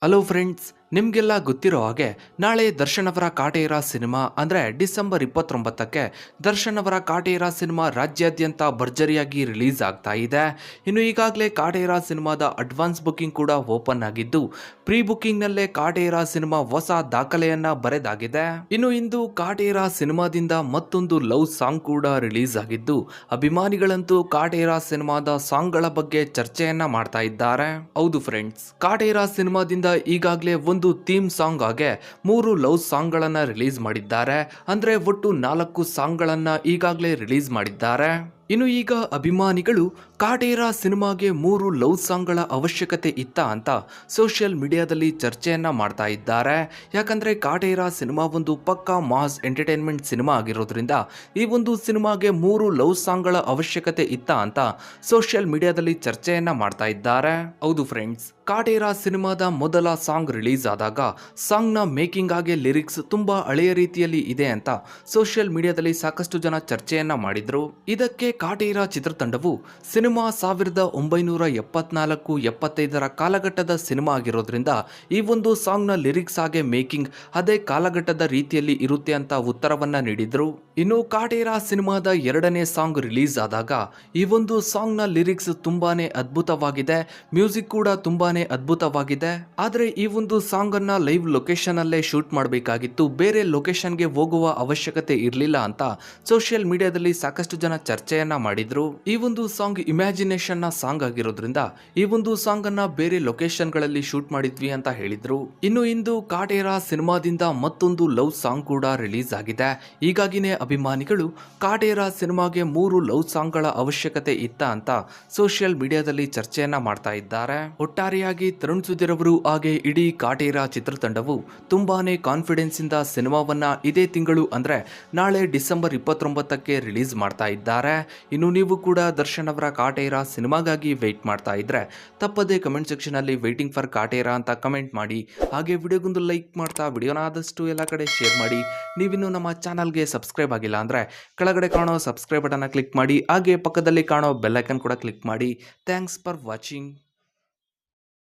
Hello friends, ನಿಮಗೆಲ್ಲ ಗೊತ್ತಿರೋ ಹಾಗೆ ನಾಳೆ ದರ್ಶನ್ ಅವರ ಕಾಟೇರ ಸಿನಿಮಾ ಅಂದರೆ ಡಿಸೆಂಬರ್ 29ಕ್ಕೆ ದರ್ಶನ್ ಅವರ ಕಾಟೇರ ಸಿನಿಮಾ ರಾಜ್ಯಾದ್ಯಂತ ಭರ್ಜರಿಯಾಗಿ ರಿಲೀಸ್ ಆಗ್ತಾ ಇದೆ. ಇನ್ನು ಈಗಾಗಲೇ ಕಾಟೇರ ಸಿನಿಮಾದ ಅಡ್ವಾನ್ಸ್ ಬುಕಿಂಗ್ ಕೂಡ ಓಪನ್ ಆಗಿದ್ದು, ಪ್ರೀ ಬುಕಿಂಗ್ನಲ್ಲೇ ಕಾಟೇರ ಸಿನಿಮಾ ಹೊಸ ದಾಖಲೆಯನ್ನ ಬರೆದಾಗಿದೆ. ಇನ್ನು ಇಂದು ಕಾಟೇರ ಸಿನಿಮಾದಿಂದ ಮತ್ತೊಂದು ಲವ್ ಸಾಂಗ್ ಕೂಡ ರಿಲೀಸ್ ಆಗಿದ್ದು, ಅಭಿಮಾನಿಗಳಂತೂ ಕಾಟೇರ ಸಿನಿಮಾದ ಸಾಂಗ್ಗಳ ಬಗ್ಗೆ ಚರ್ಚೆಯನ್ನ ಮಾಡ್ತಾ ಇದ್ದಾರೆ. ಹೌದು ಫ್ರೆಂಡ್ಸ್, ಕಾಟೇರ ಸಿನಿಮಾದಿಂದ ಈಗಾಗಲೇ ಒಂದು ಥೀಮ್ ಸಾಂಗ್ ಆಗಿ 3 ಲವ್ ಸಾಂಗ್ ಗಳನ್ನ ರಿಲೀಸ್ ಮಾಡಿದ್ದಾರೆ. ಅಂದ್ರೆ ಒಟ್ಟು 4 ಸಾಂಗ್ ಗಳನ್ನ ಈಗಾಗಲೇ ರಿಲೀಸ್ ಮಾಡಿದ್ದಾರೆ. ಇನ್ನು ಈಗ ಅಭಿಮಾನಿಗಳು ಕಾಟೇರ ಸಿನಿಮಾಗೆ 3 ಲವ್ ಸಾಂಗ್ಗಳ ಅವಶ್ಯಕತೆ ಇತ್ತ ಅಂತ ಸೋಷಿಯಲ್ ಮೀಡಿಯಾದಲ್ಲಿ ಚರ್ಚೆಯನ್ನ ಮಾಡ್ತಾ ಇದ್ದಾರೆ. ಯಾಕಂದ್ರೆ ಕಾಟೇರ ಸಿನಿಮಾ ಒಂದು ಪಕ್ಕಾ ಮಾಸ್ ಎಂಟರ್ಟೈನ್ಮೆಂಟ್ ಸಿನಿಮಾ ಆಗಿರೋದ್ರಿಂದ ಈ ಒಂದು ಸಿನಿಮಾಗೆ 3 ಲವ್ ಸಾಂಗ್ಗಳ ಅವಶ್ಯಕತೆ ಇತ್ತ ಅಂತ ಸೋಷಿಯಲ್ ಮೀಡಿಯಾದಲ್ಲಿ ಚರ್ಚೆಯನ್ನ ಮಾಡ್ತಾ ಇದ್ದಾರೆ. ಹೌದು ಫ್ರೆಂಡ್ಸ್, ಕಾಟೇರ ಸಿನಿಮಾದ ಮೊದಲ ಸಾಂಗ್ ರಿಲೀಸ್ ಆದಾಗ ಸಾಂಗ್ನ ಮೇಕಿಂಗ್ ಆಗಿ ಲಿರಿಕ್ಸ್ ತುಂಬಾ ಹಳೆಯ ರೀತಿಯಲ್ಲಿ ಇದೆ ಅಂತ ಸೋಷಿಯಲ್ ಮೀಡಿಯಾದಲ್ಲಿ ಸಾಕಷ್ಟು ಜನ ಚರ್ಚೆಯನ್ನ ಮಾಡಿದ್ರು. ಇದಕ್ಕೆ ಕಾಟೇರ ಚಿತ್ರತಂಡವು ಸಿನಿಮಾ 1974-75 ಕಾಲಘಟ್ಟದ ಸಿನಿಮಾ ಆಗಿರೋದ್ರಿಂದ ಈ ಒಂದು ಸಾಂಗ್ನ ಲಿರಿಕ್ಸ್ ಆಗಿ ಮೇಕಿಂಗ್ ಅದೇ ಕಾಲಘಟ್ಟದ ರೀತಿಯಲ್ಲಿ ಇರುತ್ತೆ ಅಂತ ಉತ್ತರವನ್ನ ನೀಡಿದ್ರು. ಇನ್ನು ಕಾಟೇರ ಸಿನಿಮಾದ 2ನೇ ಸಾಂಗ್ ರಿಲೀಸ್ ಆದಾಗ ಈ ಒಂದು ಸಾಂಗ್ನ ಲಿರಿಕ್ಸ್ ತುಂಬಾನೇ ಅದ್ಭುತವಾಗಿದೆ, ಮ್ಯೂಸಿಕ್ ಕೂಡ ತುಂಬಾನೇ ಅದ್ಭುತವಾಗಿದೆ. ಆದ್ರೆ ಈ ಒಂದು ಸಾಂಗ್ ಅನ್ನ ಲೈವ್ ಲೊಕೇಶನ್ ಅಲ್ಲೇ ಶೂಟ್ ಮಾಡಬೇಕಾಗಿತ್ತು, ಬೇರೆ ಲೊಕೇಶನ್ಗೆ ಹೋಗುವ ಅವಶ್ಯಕತೆ ಇರಲಿಲ್ಲ ಅಂತ ಸೋಷಿಯಲ್ ಮೀಡಿಯಾದಲ್ಲಿ ಸಾಕಷ್ಟು ಜನ ಚರ್ಚೆಯನ್ನ ಮಾಡಿದ್ರು. ಈ ಒಂದು ಸಾಂಗ್ ಇಮ್ಯಾಜಿನೇಷನ್ ನ ಸಾಂಗ್ ಆಗಿರೋದ್ರಿಂದ ಈ ಒಂದು ಸಾಂಗ್ ಅನ್ನ ಬೇರೆ ಲೊಕೇಶನ್ ಗಳಲ್ಲಿ ಶೂಟ್ ಮಾಡಿದ್ವಿ ಅಂತ ಹೇಳಿದ್ರು. ಇನ್ನು ಇಂದು ಕಾಟೇರ ಸಿನಿಮಾದಿಂದ ಮತ್ತೊಂದು ಲವ್ ಸಾಂಗ್ ಕೂಡ ರಿಲೀಸ್ ಆಗಿದೆ. ಹೀಗಾಗಿನೇ ಅಭಿಮಾನಿಗಳು ಕಾಟೇರ ಸಿನಿಮಾಗೆ 3 ಲವ್ ಸಾಂಗ್ ಗಳ ಅವಶ್ಯಕತೆ ಇತ್ತ ಅಂತ ಸೋಷಿಯಲ್ ಮೀಡಿಯಾದಲ್ಲಿ ಚರ್ಚೆಯನ್ನ ಮಾಡ್ತಾ ಇದ್ದಾರೆ. ಒಟ್ಟಾರೆಯಾಗಿ ತರುಣ್ ಸುಧೀರ್ ಅವರು ಹಾಗೆ ಇಡೀ ಕಾಟೇರ ಚಿತ್ರತಂಡವು ತುಂಬಾನೇ ಕಾನ್ಫಿಡೆನ್ಸ್ ಇಂದ ಸಿನಿಮಾವನ್ನ ಇದೇ ತಿಂಗಳು ಅಂದ್ರೆ ನಾಳೆ ಡಿಸೆಂಬರ್ 29ಕ್ಕೆ ರಿಲೀಸ್ ಮಾಡ್ತಾ ಇದ್ದಾರೆ. ಇನ್ನು ನೀವು ಕೂಡ ದರ್ಶನ್ ಅವರ ಕಾಟೇರ ಸಿನಿಮಾಗಾಗಿ ವೆಯ್ಟ್ ಮಾಡ್ತಾ ಇದ್ರೆ ತಪ್ಪದೇ ಕಮೆಂಟ್ ಸೆಕ್ಷನ್ ಅಲ್ಲಿ ವೇಟಿಂಗ್ ಫಾರ್ ಕಾಟೇರ ಅಂತ ಕಮೆಂಟ್ ಮಾಡಿ. ಹಾಗೆ ವಿಡಿಯೋಗೊಂದು ಲೈಕ್ ಮಾಡ್ತಾ ವಿಡಿಯೋನ ಆದಷ್ಟು ಎಲ್ಲ ಕಡೆ ಶೇರ್ ಮಾಡಿ. ನೀವಿನ್ನು ನಮ್ಮ ಚಾನಲ್ಗೆ ಸಬ್ಸ್ಕ್ರೈಬ್ ಆಗಿಲ್ಲ ಅಂದ್ರೆ ಕೆಳಗಡೆ ಕಾಣೋ ಸಬ್ಸ್ಕ್ರೈಬ್ ಬಟನ್ ಕ್ಲಿಕ್ ಮಾಡಿ. ಹಾಗೆ ಪಕ್ಕದಲ್ಲಿ ಕಾಣೋ ಬೆಲ್ ಐಕನ್ ಕೂಡ ಕ್ಲಿಕ್ ಮಾಡಿ. Thanks for watching.